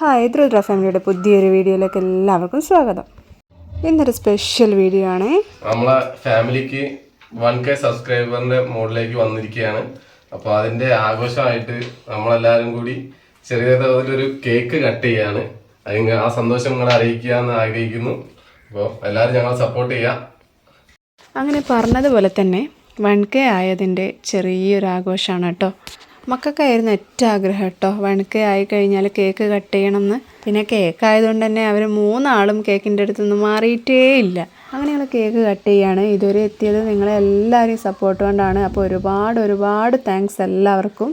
Hi ദ്രുദ്ര ഫാമിലിയുടെ പുതിയൊരു വീഡിയോയിലേക്ക് എല്ലാവർക്കും സ്വാഗതം. ഇന്നൊരു സ്പെഷ്യൽ വീഡിയോ ആണ്. നമ്മളെ ഫാമിലിക്ക് 1K സബ്സ്ക്രൈബറിന്റെ മോഡിലേക്ക് വന്നിരിക്കുകയാണ്. അപ്പോൾ അതിന്റെ ആഘോഷമായിട്ട് നമ്മളെല്ലാവരും കൂടി ചെറിയ തോതിലൊരു കേക്ക് കട്ട് ചെയ്യാണ്. ആ സന്തോഷം നിങ്ങളെ അറിയിക്കുക എന്ന് ആഗ്രഹിക്കുന്നു. അപ്പോൾ എല്ലാവരും ഞങ്ങളെ സപ്പോർട്ട് ചെയ്യുക. അങ്ങനെ പറഞ്ഞതുപോലെ തന്നെ 1K ആയതിൻ്റെ ചെറിയൊരു ആഘോഷമാണ് കേട്ടോ. മക്കൾക്കായിരുന്നു ഏറ്റവും ആഗ്രഹം കേട്ടോ 1K ആയി കഴിഞ്ഞാൽ കേക്ക് കട്ട് ചെയ്യണം എന്ന്. പിന്നെ കേക്ക് ആയതുകൊണ്ട് തന്നെ അവർ 3 ആളും കേക്കിൻ്റെ അടുത്തൊന്നും മാറിയിട്ടേ ഇല്ല. അങ്ങനെ ഞങ്ങൾ കേക്ക് കട്ട് ചെയ്യാണ്. ഇതുവരെ എത്തിയത് നിങ്ങളെല്ലാവരെയും സപ്പോർട്ട് കൊണ്ടാണ്. അപ്പോൾ ഒരുപാട് താങ്ക്സ് എല്ലാവർക്കും.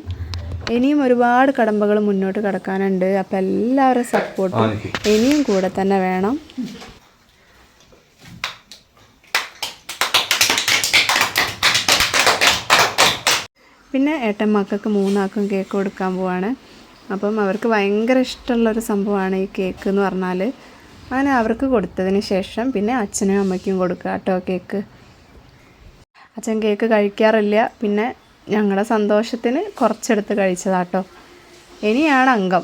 ഇനിയും ഒരുപാട് കടമ്പകൾ മുന്നോട്ട് കിടക്കാനുണ്ട്. അപ്പോൾ എല്ലാവരും സപ്പോർട്ടും ഇനിയും കൂടെ തന്നെ വേണം. പിന്നെ ഏട്ടൻ മക്കൾക്ക് 3 ആൾക്കും കേക്ക് കൊടുക്കാൻ പോവാണ്. അപ്പം അവർക്ക് ഭയങ്കര ഇഷ്ടമുള്ളൊരു സംഭവമാണ് ഈ കേക്ക് എന്ന് പറഞ്ഞാൽ. അങ്ങനെ അവർക്ക് കൊടുത്തതിന് ശേഷം പിന്നെ അച്ഛനും അമ്മയ്ക്കും കൊടുക്കുക കേട്ടോ കേക്ക്. അച്ഛൻ കേക്ക് കഴിക്കാറില്ല. പിന്നെ ഞങ്ങളുടെ സന്തോഷത്തിന് കുറച്ചെടുത്ത് കഴിച്ചതാട്ടോ. ഇനിയാണ് അംഗം.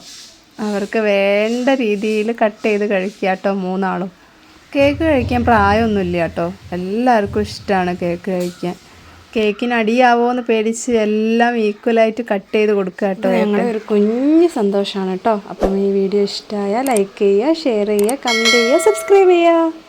അവർക്ക് വേണ്ട രീതിയിൽ കട്ട് ചെയ്ത് കഴിക്കുക കേട്ടോ 3 ആളും. കേക്ക് കഴിക്കാൻ പ്രായമൊന്നുമില്ല കേട്ടോ. എല്ലാവർക്കും ഇഷ്ടമാണ് കേക്ക് കഴിക്കാൻ. കേക്കിന് അടിയാവോ എന്ന് പേടിച്ച് എല്ലാം ഈക്വലായിട്ട് കട്ട് ചെയ്ത് കൊടുക്കുക കേട്ടോ. ഞങ്ങളുടെ ഒരു കുഞ്ഞ് സന്തോഷമാണ് കേട്ടോ. അപ്പം ഈ വീഡിയോ ഇഷ്ടമായാൽ ലൈക്ക് ചെയ്യുക, ഷെയർ ചെയ്യുക, കമൻറ്റ് ചെയ്യുക, സബ്സ്ക്രൈബ് ചെയ്യുക.